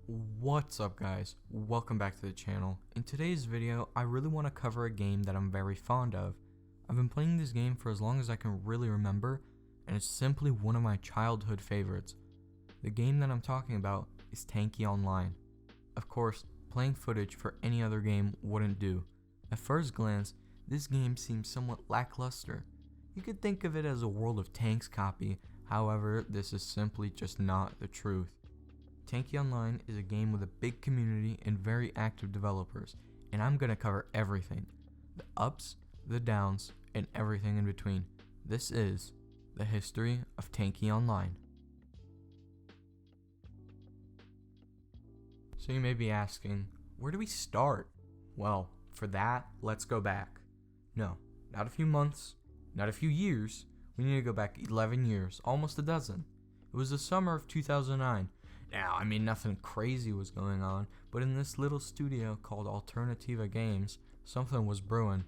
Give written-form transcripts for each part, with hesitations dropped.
What's up guys, welcome back to the channel. In today's video, I really want to cover a game that I'm very fond of. I've been playing this game for as long as I can really remember, and it's simply one of my childhood favorites. The game that I'm talking about is Tanki Online. Of course, playing footage for any other game wouldn't do. At first glance, this game seems somewhat lackluster. You could think of it as a World of Tanks copy, however, this is simply just not the truth. Tanki Online is a game with a big community and very active developers, and I'm going to cover everything. The ups, the downs, and everything in between. This is the history of Tanki Online. So you may be asking, where do we start? Well, for that, let's go back. No, not a few months, not a few years, we need to go back 11 years, almost a dozen. It was the summer of 2009. Now, I mean, nothing crazy was going on, but in this little studio called Alternativa Games, something was brewing.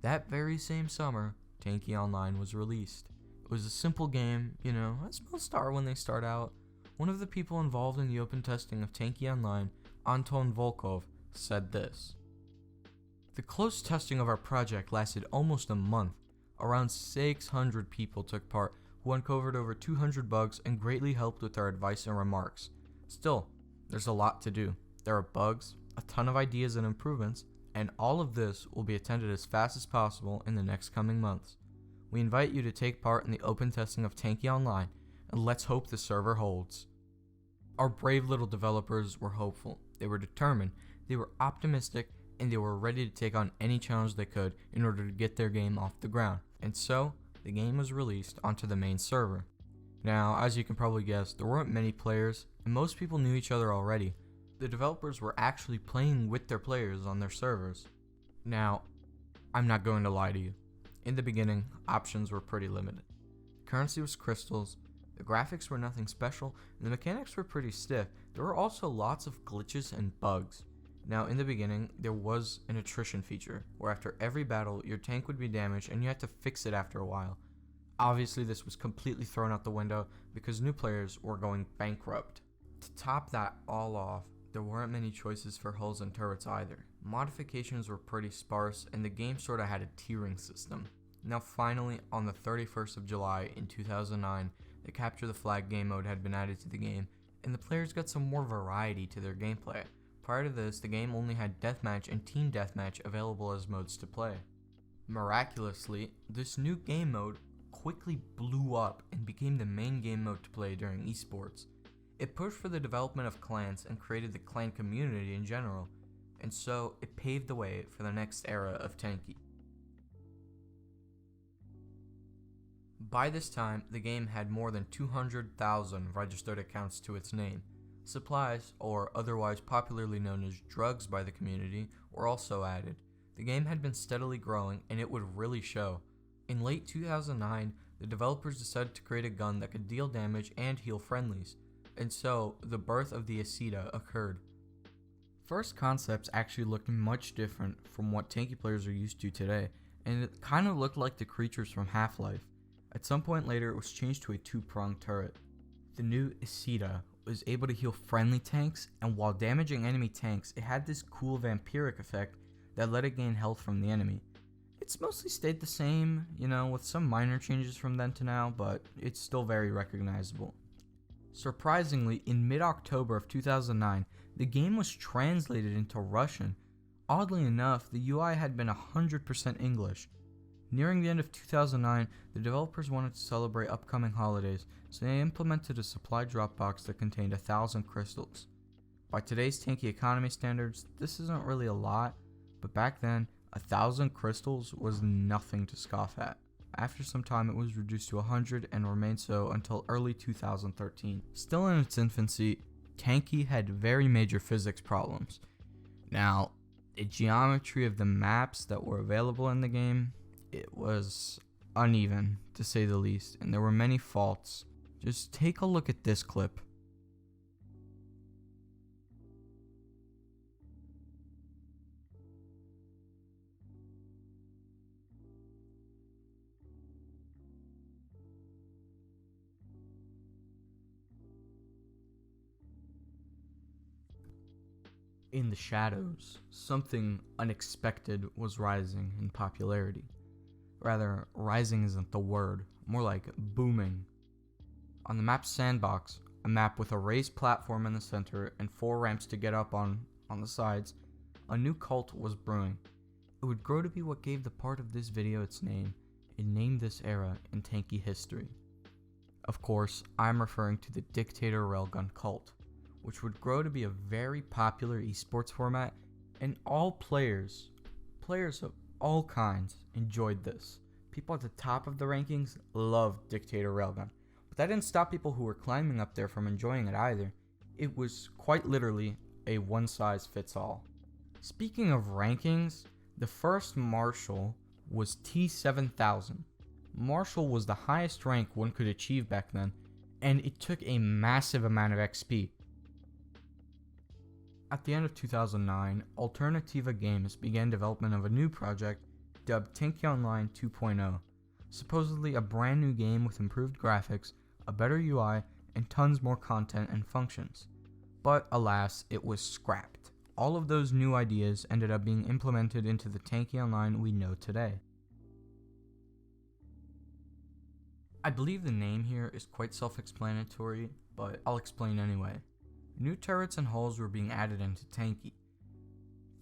That very same summer, Tanki Online was released. It was a simple game, as most are when they start out. One of the people involved in the open testing of Tanki Online, Anton Volkov, said this: "The close testing of our project lasted almost a month. Around 600 people took part, who uncovered over 200 bugs and greatly helped with our advice and remarks. Still, there's a lot to do. There are bugs, a ton of ideas and improvements, and all of this will be attended as fast as possible in the next coming months. We invite you to take part in the open testing of Tanki Online, and let's hope the server holds." Our brave little developers were hopeful, they were determined, they were optimistic, and they were ready to take on any challenge they could in order to get their game off the ground. And so, the game was released onto the main server. Now, as you can probably guess, there weren't many players, and most people knew each other already. The developers were actually playing with their players on their servers. Now, I'm not going to lie to you. In the beginning, options were pretty limited. The currency was crystals, the graphics were nothing special, and the mechanics were pretty stiff. There were also lots of glitches and bugs. Now, in the beginning, there was an attrition feature, where after every battle, your tank would be damaged and you had to fix it after a while. Obviously, this was completely thrown out the window because new players were going bankrupt. To top that all off, there weren't many choices for hulls and turrets either. Modifications were pretty sparse, and the game sorta had a tiering system. Now finally, on the 31st of July in 2009, the Capture the Flag game mode had been added to the game, and the players got some more variety to their gameplay. Prior to this, the game only had Deathmatch and Team Deathmatch available as modes to play. Miraculously, this new game mode quickly blew up and became the main game mode to play during esports. It pushed for the development of clans and created the clan community in general, and so it paved the way for the next era of Tanki. By this time, the game had more than 200,000 registered accounts to its name. Supplies, or otherwise popularly known as drugs by the community, were also added. The game had been steadily growing, and it would really show. In late 2009, the developers decided to create a gun that could deal damage and heal friendlies, and so the birth of the Acida occurred. First concepts actually looked much different from what Tanki players are used to today, and it kind of looked like the creatures from Half-Life. At some point later, it was changed to a two-pronged turret. The new Acida was able to heal friendly tanks, and while damaging enemy tanks, it had this cool vampiric effect that let it gain health from the enemy. It's mostly stayed the same, with some minor changes from then to now, but it's still very recognizable. Surprisingly, in mid-October of 2009, the game was translated into Russian. Oddly enough, the UI had been 100% English. Nearing the end of 2009, the developers wanted to celebrate upcoming holidays, so they implemented a supply drop box that contained 1,000 crystals. By today's Tanki economy standards, this isn't really a lot, but back then, 1,000 crystals was nothing to scoff at. After some time, it was reduced to 100 and remained so until early 2013. Still in its infancy, Tanki had very major physics problems. Now, the geometry of the maps that were available in the game, it was uneven, to say the least, and there were many faults. Just take a look at this clip. In the shadows, something unexpected was rising in popularity. Rather, rising isn't the word, more like booming. On the map Sandbox, a map with a raised platform in the center and 4 ramps to get up on the sides, a new cult was brewing. It would grow to be what gave the part of this video its name and named this era in Tanki history. Of course, I'm referring to the Dictator Railgun cult, which would grow to be a very popular esports format, and all players of all kinds, enjoyed this. People at the top of the rankings loved Dictator Railgun, but that didn't stop people who were climbing up there from enjoying it either. It was quite literally a one-size-fits-all. Speaking of rankings, the first Marshal was T7000. Marshal was the highest rank one could achieve back then, and it took a massive amount of XP. At the end of 2009, Alternativa Games began development of a new project dubbed Tanki Online 2.0, supposedly a brand new game with improved graphics, a better UI, and tons more content and functions. But alas, it was scrapped. All of those new ideas ended up being implemented into the Tanki Online we know today. I believe the name here is quite self-explanatory, but I'll explain anyway. New turrets and hulls were being added into Tanki.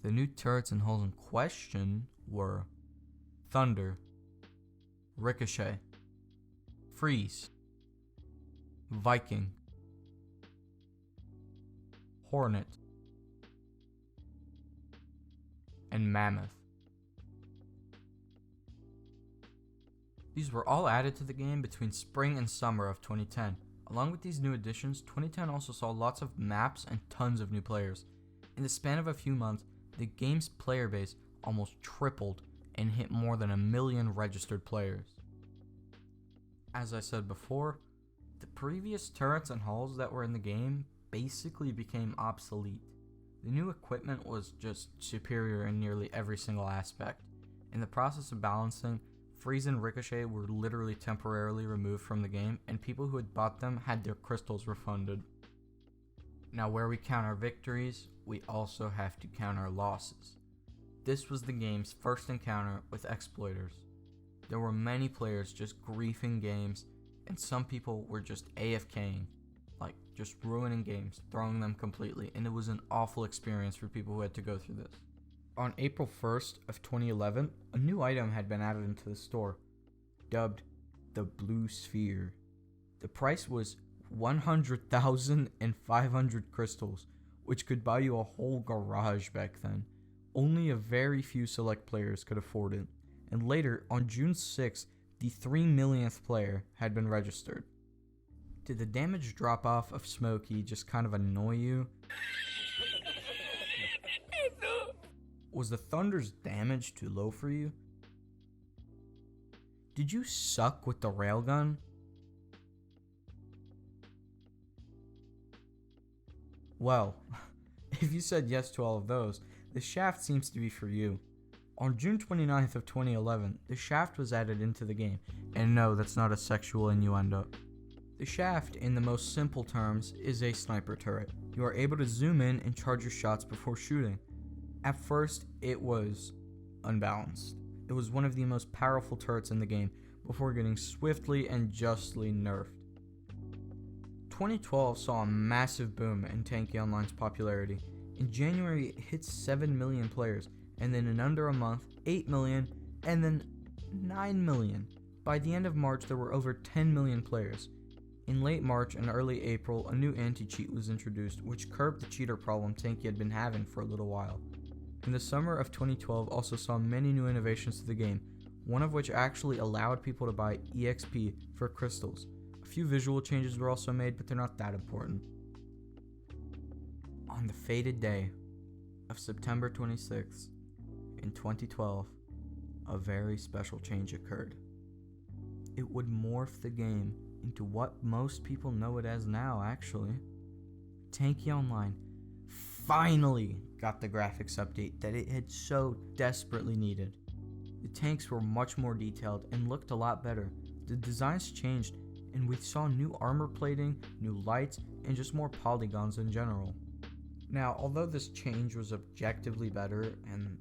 The new turrets and hulls in question were Thunder, Ricochet, Freeze, Viking, Hornet, and Mammoth. These were all added to the game between spring and summer of 2010. Along with these new additions, 2010 also saw lots of maps and tons of new players. In the span of a few months, the game's player base almost tripled and hit more than 1 million registered players. As I said before, the previous turrets and hulls that were in the game basically became obsolete. The new equipment was just superior in nearly every single aspect. In the process of balancing, Freeze and Ricochet were literally temporarily removed from the game, and people who had bought them had their crystals refunded. Now, where we count our victories, we also have to count our losses. This was the game's first encounter with exploiters. There were many players just griefing games, and some people were just AFKing, like just ruining games, throwing them completely, and it was an awful experience for people who had to go through this. On April 1st of 2011, a new item had been added into the store, dubbed the Blue Sphere. The price was 100,500 crystals, which could buy you a whole garage back then. Only a very few select players could afford it, and later, on June 6th, the 3 millionth player had been registered. Did the damage drop off of Smokey just kind of annoy you? Was the Thunder's damage too low for you? Did you suck with the railgun? Well, if you said yes to all of those, the Shaft seems to be for you. On June 29th of 2011, the Shaft was added into the game, and no, that's not a sexual innuendo. The Shaft, in the most simple terms, is a sniper turret. You are able to zoom in and charge your shots before shooting. At first, it was unbalanced. It was one of the most powerful turrets in the game before getting swiftly and justly nerfed. 2012 saw a massive boom in Tanki Online's popularity. In January, it hit 7 million players, and then in under a month, 8 million, and then 9 million. By the end of March, there were over 10 million players. In late March and early April, a new anti-cheat was introduced, which curbed the cheater problem Tanki had been having for a little while. In the summer of 2012 also saw many new innovations to the game, one of which actually allowed people to buy EXP for crystals. A few visual changes were also made, but they're not that important. On the fated day of September 26th, in 2012, a very special change occurred. It would morph the game into what most people know it as now, actually. Tanki Online finally got the graphics update that it had so desperately needed. The tanks were much more detailed and looked a lot better. The designs changed, and we saw new armor plating, new lights, and just more polygons in general. Now, although this change was objectively better and,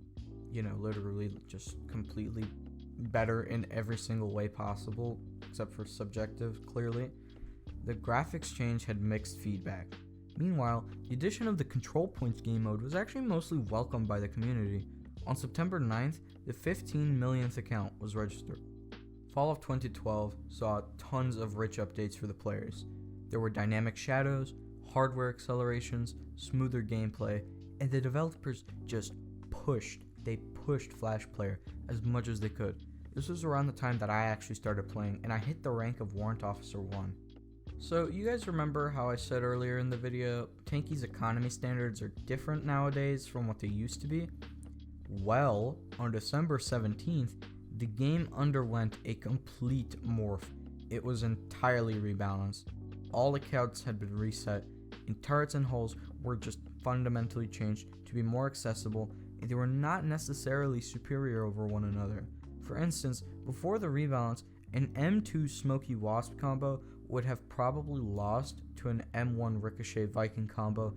literally just completely better in every single way possible, except for subjective, clearly, the graphics change had mixed feedback. Meanwhile, the addition of the Control Points game mode was actually mostly welcomed by the community. On September 9th, the 15 millionth account was registered. Fall of 2012 saw tons of rich updates for the players. There were dynamic shadows, hardware accelerations, smoother gameplay, and the developers just pushed Flash Player as much as they could. This was around the time that I actually started playing, and I hit the rank of Warrant Officer 1. So, you guys remember how I said earlier in the video, Tanki's economy standards are different nowadays from what they used to be? Well, on December 17th, the game underwent a complete morph. It was entirely rebalanced. All accounts had been reset, and turrets and hulls were just fundamentally changed to be more accessible, and they were not necessarily superior over one another. For instance, before the rebalance, an M2 Smoky Wasp combo would have probably lost to an M1 Ricochet Viking combo,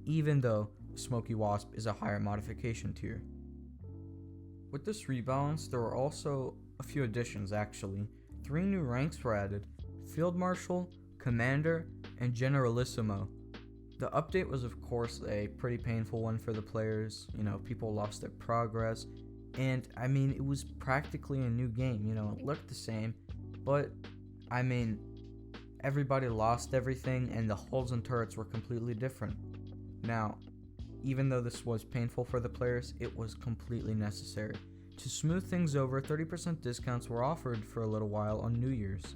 even though Smoky Wasp is a higher modification tier. With this rebalance, there were also a few additions actually. 3 new ranks were added: Field Marshal, Commander, and Generalissimo. The update was of course a pretty painful one for the players. People lost their progress, and it was practically a new game. It looked the same, but everybody lost everything, and the hulls and turrets were completely different. Now, even though this was painful for the players, it was completely necessary. To smooth things over, 30% discounts were offered for a little while on New Year's.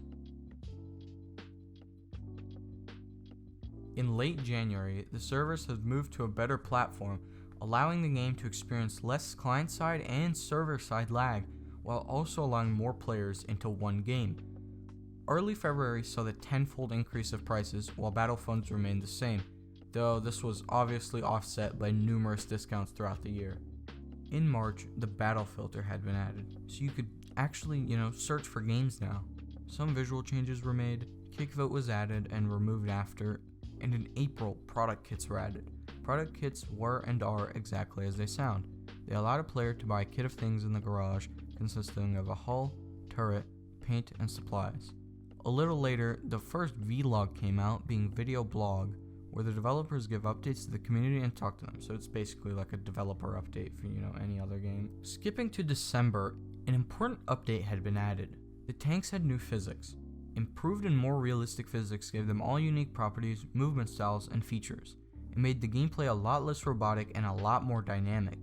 In late January, the servers have moved to a better platform, allowing the game to experience less client-side and server-side lag, while also allowing more players into one game. Early February saw the tenfold increase of prices, while battle funds remained the same, though this was obviously offset by numerous discounts throughout the year. In March, the battle filter had been added, so you could actually, search for games now. Some visual changes were made, kick vote was added and removed after, and in April, product kits were added. Product kits were and are exactly as they sound. They allowed a player to buy a kit of things in the garage consisting of a hull, turret, paint, and supplies. A little later, the first vlog came out, being Video Blog, where the developers give updates to the community and talk to them, so it's basically like a developer update for, any other game. Skipping to December, an important update had been added. The tanks had new physics. Improved and more realistic physics gave them all unique properties, movement styles, and features. It made the gameplay a lot less robotic and a lot more dynamic.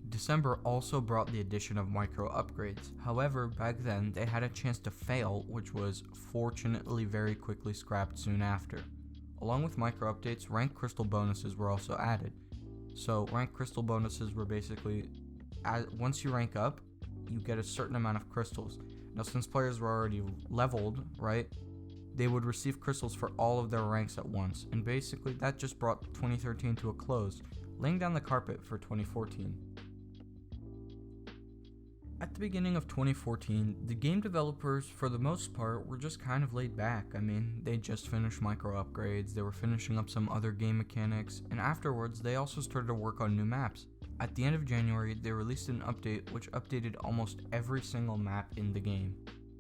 December also brought the addition of micro upgrades. However, back then, they had a chance to fail, which was fortunately very quickly scrapped soon after. Along with micro updates, rank crystal bonuses were also added. So rank crystal bonuses were basically, once you rank up, you get a certain amount of crystals. Now, since players were already leveled, right, they would receive crystals for all of their ranks at once, and basically that just brought 2013 to a close, laying down the carpet for 2014. At the beginning of 2014, the game developers, for the most part, were just kind of laid back. They just finished micro upgrades, they were finishing up some other game mechanics, and afterwards they also started to work on new maps. At the end of January, they released an update which updated almost every single map in the game.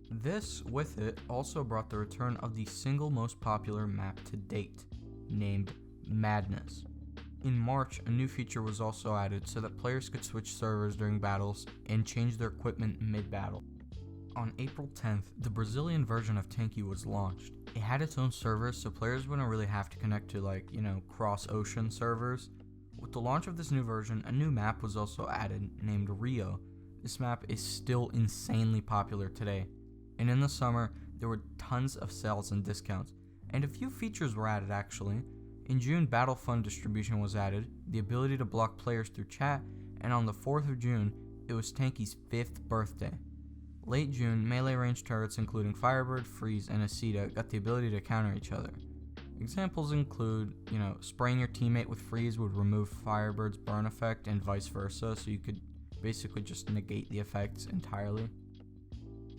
This, with it, also brought the return of the single most popular map to date, named Madness. In March, a new feature was also added so that players could switch servers during battles and change their equipment mid-battle. On April 10th, the Brazilian version of Tanki was launched. It had its own servers, so players wouldn't really have to connect to cross-ocean servers. With the launch of this new version, a new map was also added, named Rio. This map is still insanely popular today, and in the summer, there were tons of sales and discounts, and a few features were added actually. In June, Battle Fund distribution was added, the ability to block players through chat, and on the 4th of June, it was Tanki's 5th birthday. Late June, melee range turrets including Firebird, Freeze, and Aceta got the ability to counter each other. Examples include, spraying your teammate with Freeze would remove Firebird's burn effect and vice versa, so you could basically just negate the effects entirely.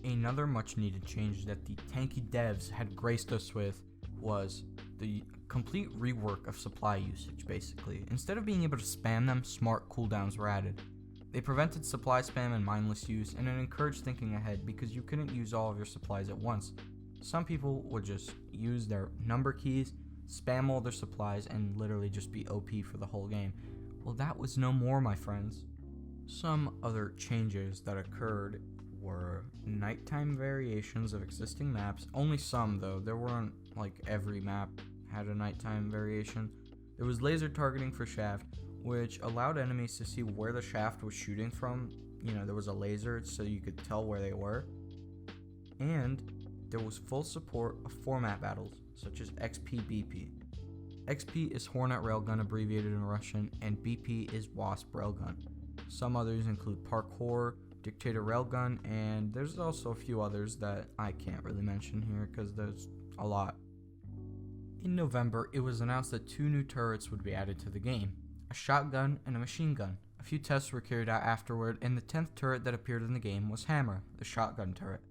Another much needed change that the Tanki devs had graced us with was the complete rework of supply usage, basically. Instead of being able to spam them, smart cooldowns were added. They prevented supply spam and mindless use, and it encouraged thinking ahead because you couldn't use all of your supplies at once. Some people would just use their number keys, spam all their supplies, and literally just be OP for the whole game. Well, that was no more, my friends. Some other changes that occurred were nighttime variations of existing maps. Only some, though. There weren't like every map had a nighttime variation. There was laser targeting for shaft, which allowed enemies to see where the shaft was shooting from. There was a laser so you could tell where they were. And there was full support of format battles, such as XP-BP. XP is Hornet Railgun abbreviated in Russian, and BP is Wasp Railgun. Some others include Parkour, Dictator Railgun, and there's also a few others that I can't really mention here because there's a lot. In November, it was announced that 2 new turrets would be added to the game, a shotgun and a machine gun. A few tests were carried out afterward, and the 10th turret that appeared in the game was Hammer, the shotgun turret.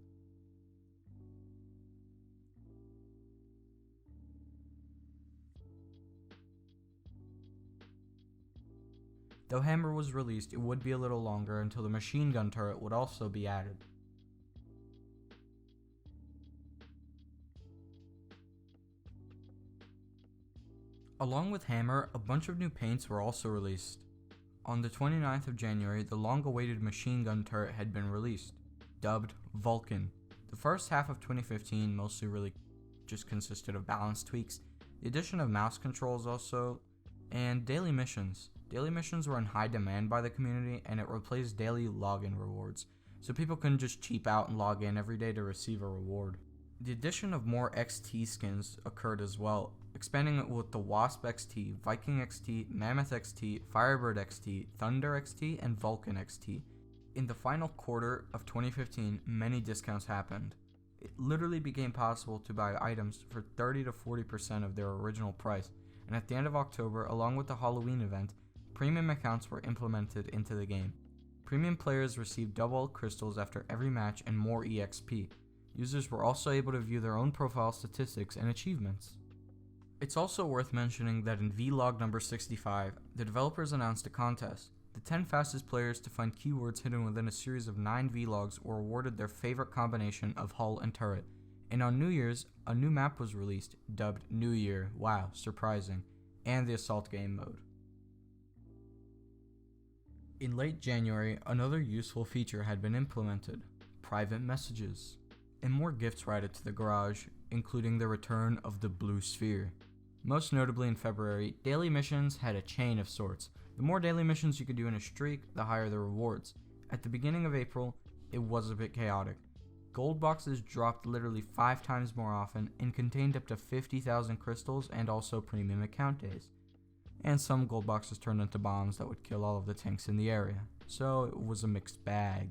Though Hammer was released, it would be a little longer until the machine gun turret would also be added. Along with Hammer, a bunch of new paints were also released. On the 29th of January, the long-awaited machine gun turret had been released, dubbed Vulcan. The first half of 2015 mostly really just consisted of balance tweaks, the addition of mouse controls also, and daily missions. Daily missions were in high demand by the community, and it replaced daily login rewards, so people couldn't just cheap out and log in every day to receive a reward. The addition of more XT skins occurred as well, expanding it with the Wasp XT, Viking XT, Mammoth XT, Firebird XT, Thunder XT, and Vulcan XT. In the final quarter of 2015, many discounts happened. It literally became possible to buy items for 30 to 40% of their original price, and at the end of October, along with the Halloween event, premium accounts were implemented into the game. Premium players received double crystals after every match and more EXP. Users were also able to view their own profile statistics and achievements. It's also worth mentioning that in vlog number 65, the developers announced a contest. The 10 fastest players to find keywords hidden within a series of 9 vlogs were awarded their favorite combination of hull and turret. And on New Year's, a new map was released, dubbed New Year, wow, surprising, and the assault game mode. In late January, another useful feature had been implemented, private messages, and more gifts were added to the garage, including the return of the blue sphere. Most notably in February, daily missions had a chain of sorts. The more daily missions you could do in a streak, the higher the rewards. At the beginning of April, it was a bit chaotic. Gold boxes dropped literally 5 times more often and contained up to 50,000 crystals and also premium account days. And some gold boxes turned into bombs that would kill all of the tanks in the area, so it was a mixed bag.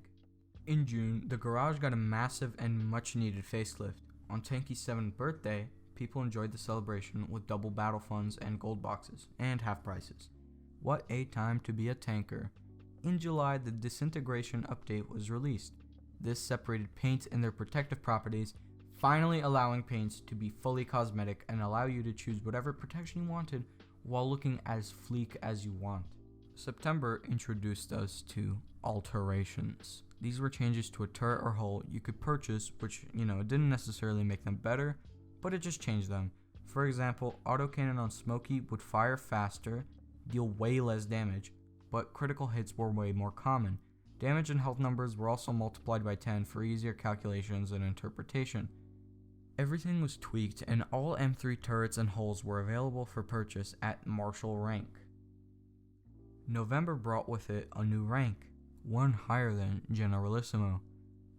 In June, the garage got a massive and much needed facelift. On Tanki's 7th birthday, people enjoyed the celebration with double battle funds and gold boxes, and half prices. What a time to be a tanker. In July, the Disintegration update was released. This separated paints and their protective properties, finally allowing paints to be fully cosmetic and allow you to choose whatever protection you wanted while looking as sleek as you want. September introduced us to alterations. These were changes to a turret or hull you could purchase, which, it didn't necessarily make them better, but it just changed them. For example, autocannon on Smokey would fire faster, deal way less damage, but critical hits were way more common. Damage and health numbers were also multiplied by 10 for easier calculations and interpretation. Everything was tweaked, and all M3 turrets and hulls were available for purchase at Marshal rank. November brought with it a new rank, one higher than Generalissimo.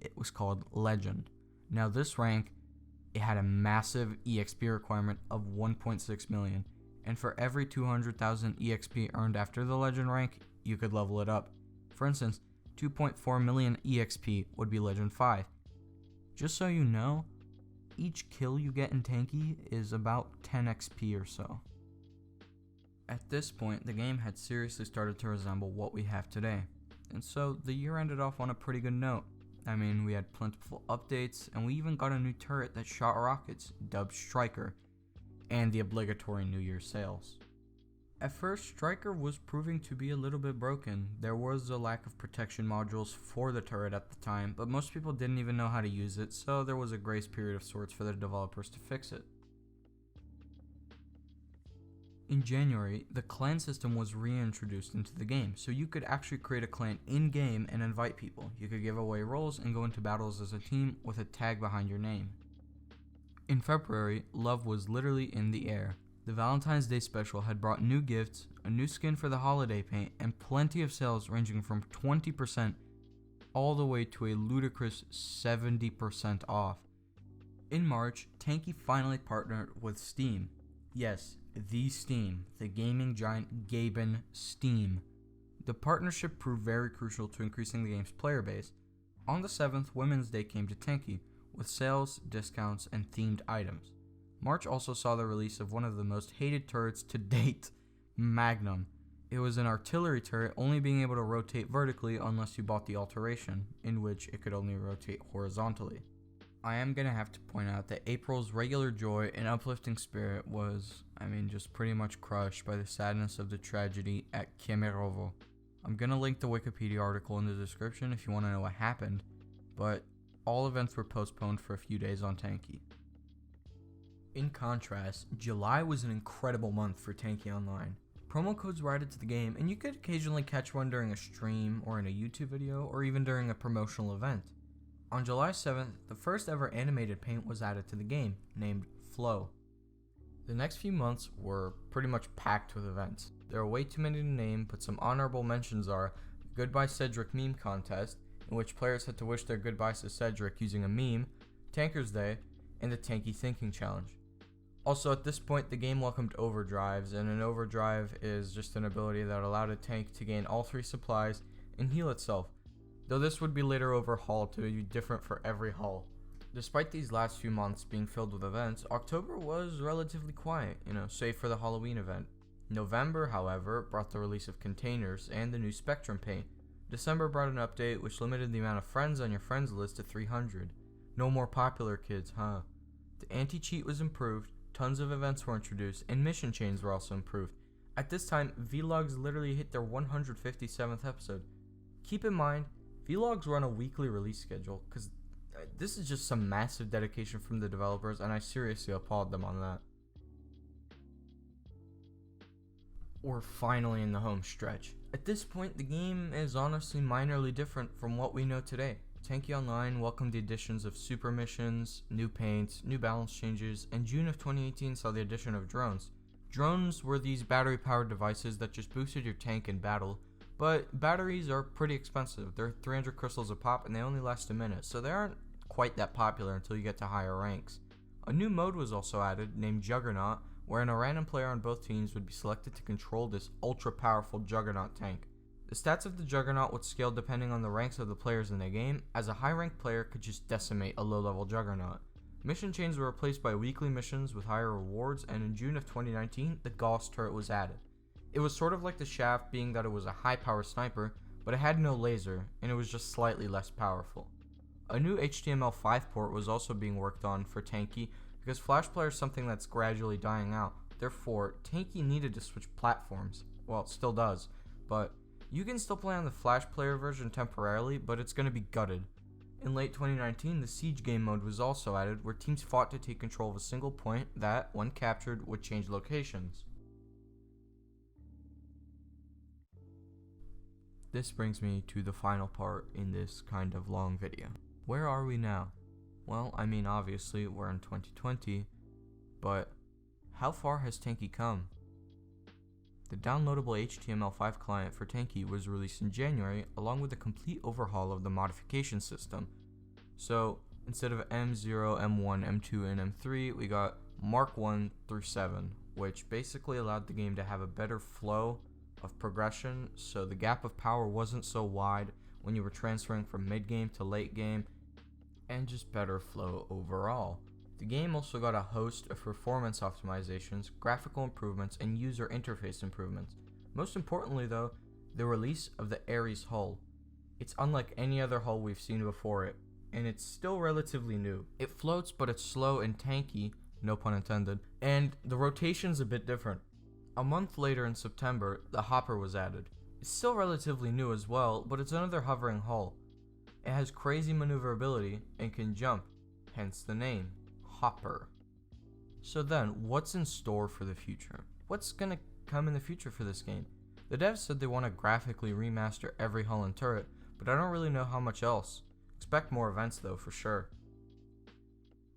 It was called Legend. Now this rank, it had a massive EXP requirement of 1.6 million, and for every 200,000 EXP earned after the Legend rank, you could level it up. For instance, 2.4 million EXP would be Legend 5. Just so you know, each kill you get in Tanki is about 10 XP or so. At this point, the game had seriously started to resemble what we have today, and so the year ended off on a pretty good note. I mean, we had plentiful updates, and we even got a new turret that shot rockets, dubbed Striker. and the obligatory New Year sales. At first, Striker was proving to be a little bit broken. There was a lack of protection modules for the turret at the time, but most people didn't even know how to use it, so there was a grace period of sorts for the developers to fix it. In January, the clan system was reintroduced into the game, so you could actually create a clan in-game and invite people. You could give away roles and go into battles as a team with a tag behind your name. In February, love was literally in the air. The Valentine's Day special had brought new gifts, a new skin for the holiday paint, and plenty of sales ranging from 20% all the way to a ludicrous 70% off. In March, Tanki finally partnered with Steam. Yes, the Steam, the gaming giant Gaben Steam. The partnership proved very crucial to increasing the game's player base. On the 7th, Women's Day came to Tanki, with sales, discounts, and themed items. March also saw the release of one of the most hated turrets to date, Magnum. It was an artillery turret, only being able to rotate vertically unless you bought the alteration, in which it could only rotate horizontally. I am going to have to point out that April's regular joy and uplifting spirit was, just pretty much crushed by the sadness of the tragedy at Kemerovo. I'm going to link the Wikipedia article in the description if you want to know what happened, but all events were postponed for a few days on Tanki. In contrast, July was an incredible month for Tanki Online. Promo codes were added to the game, and you could occasionally catch one during a stream or in a YouTube video or even during a promotional event. On July 7th, the first ever animated paint was added to the game, named Flow. The next few months were pretty much packed with events. There are way too many to name, but some honorable mentions are the Goodbye Cedric meme contest, in which players had to wish their goodbyes to Cedric using a meme, Tanker's Day, and the Tanki Thinking Challenge. Also, at this point, the game welcomed overdrives, and an overdrive is just an ability that allowed a tank to gain all 3 supplies and heal itself, though this would be later overhauled to be different for every hull. Despite these last few months being filled with events, October was relatively quiet, save for the Halloween event. November, however, brought the release of containers and the new Spectrum paint. December brought an update which limited the amount of friends on your friends list to 300. No more popular kids, huh? The anti-cheat was improved, tons of events were introduced, and mission chains were also improved. At this time, vlogs literally hit their 157th episode. Keep in mind, vlogs were on a weekly release schedule, because this is just some massive dedication from the developers, and I seriously applaud them on that. We're finally in the home stretch. At this point, the game is honestly minorly different from what we know today. Tanki Online welcomed the additions of super missions, new paints, new balance changes, and June of 2018 saw the addition of drones. Drones were these battery-powered devices that just boosted your tank in battle, but batteries are pretty expensive. They're 300 crystals a pop and they only last a minute, so they aren't quite that popular until you get to higher ranks. A new mode was also added, named Juggernaut, wherein a random player on both teams would be selected to control this ultra-powerful Juggernaut tank. The stats of the Juggernaut would scale depending on the ranks of the players in the game, as a high-ranked player could just decimate a low-level Juggernaut. Mission chains were replaced by weekly missions with higher rewards, and in June of 2019, the Gauss turret was added. It was sort of like the Shaft, being that it was a high-power sniper, but it had no laser, and it was just slightly less powerful. A new HTML5 port was also being worked on for Tanki, because Flash Player is something that's gradually dying out. Therefore, Tanki needed to switch platforms. Well, it still does, but you can still play on the Flash Player version temporarily, but it's going to be gutted. In late 2019, the Siege game mode was also added, where teams fought to take control of a single point that, when captured, would change locations. This brings me to the final part in this kind of long video. Where are we now? Well, obviously we're in 2020, but how far has Tanki come? The downloadable HTML5 client for Tanki was released in January, along with a complete overhaul of the modification system. So, instead of M0, M1, M2, and M3, we got Mark 1 through 7, which basically allowed the game to have a better flow of progression, so the gap of power wasn't so wide when you were transferring from mid-game to late game, and just better flow overall. The game also got a host of performance optimizations, graphical improvements, and user interface improvements. Most importantly though, the release of the Ares hull. It's unlike any other hull we've seen before it, and it's still relatively new. It floats, but it's slow and tanky, no pun intended. And the rotation's a bit different. A month later in September, the hopper was added. It's still relatively new as well, but it's another hovering hull. It has crazy maneuverability and can jump, hence the name, Hopper. So then, what's in store for the future? What's gonna come in the future for this game? The devs said they want to graphically remaster every hull and turret, but I don't really know how much else. Expect more events though, for sure.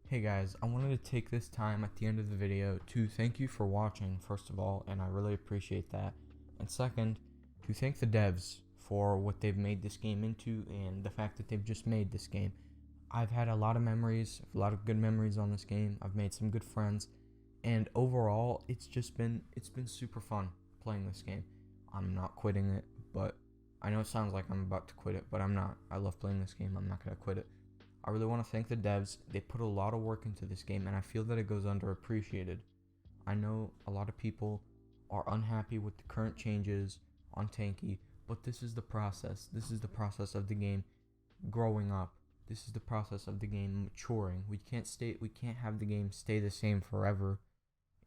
Hey guys, I wanted to take this time at the end of the video to thank you for watching, first of all, and I really appreciate that. And second, to thank the devs for what they've made this game into and the fact that they've just made this game. I've had a lot of memories, a lot of good memories on this game. I've made some good friends, and overall, it's been super fun playing this game. I'm not quitting it, but I know it sounds like I'm about to quit it, but I'm not. I love playing this game. I'm not gonna quit it. I really want to thank the devs. They put a lot of work into this game, and I feel that it goes underappreciated. I know a lot of people are unhappy with the current changes on Tanki, but this is the process. This is the process of the game growing up. This is the process of the game maturing. We can't have the game stay the same forever.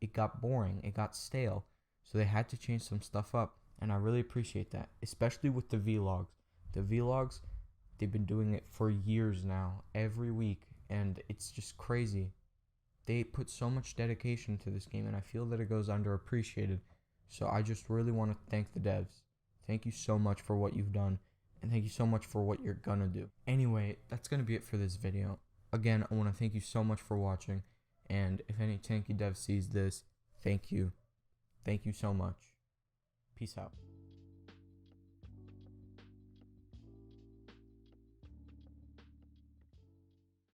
It got boring. It got stale. So they had to change some stuff up, and I really appreciate that, especially with the vlogs. The vlogs, they've been doing it for years now, every week, and it's just crazy. They put so much dedication to this game, and I feel that it goes underappreciated. So I just really want to thank the devs. Thank you so much for what you've done, and thank you so much for what you're gonna do. Anyway, that's gonna be it for this video. Again, I want to thank you so much for watching, and if any Tanki dev sees this, thank you. Thank you so much. Peace out.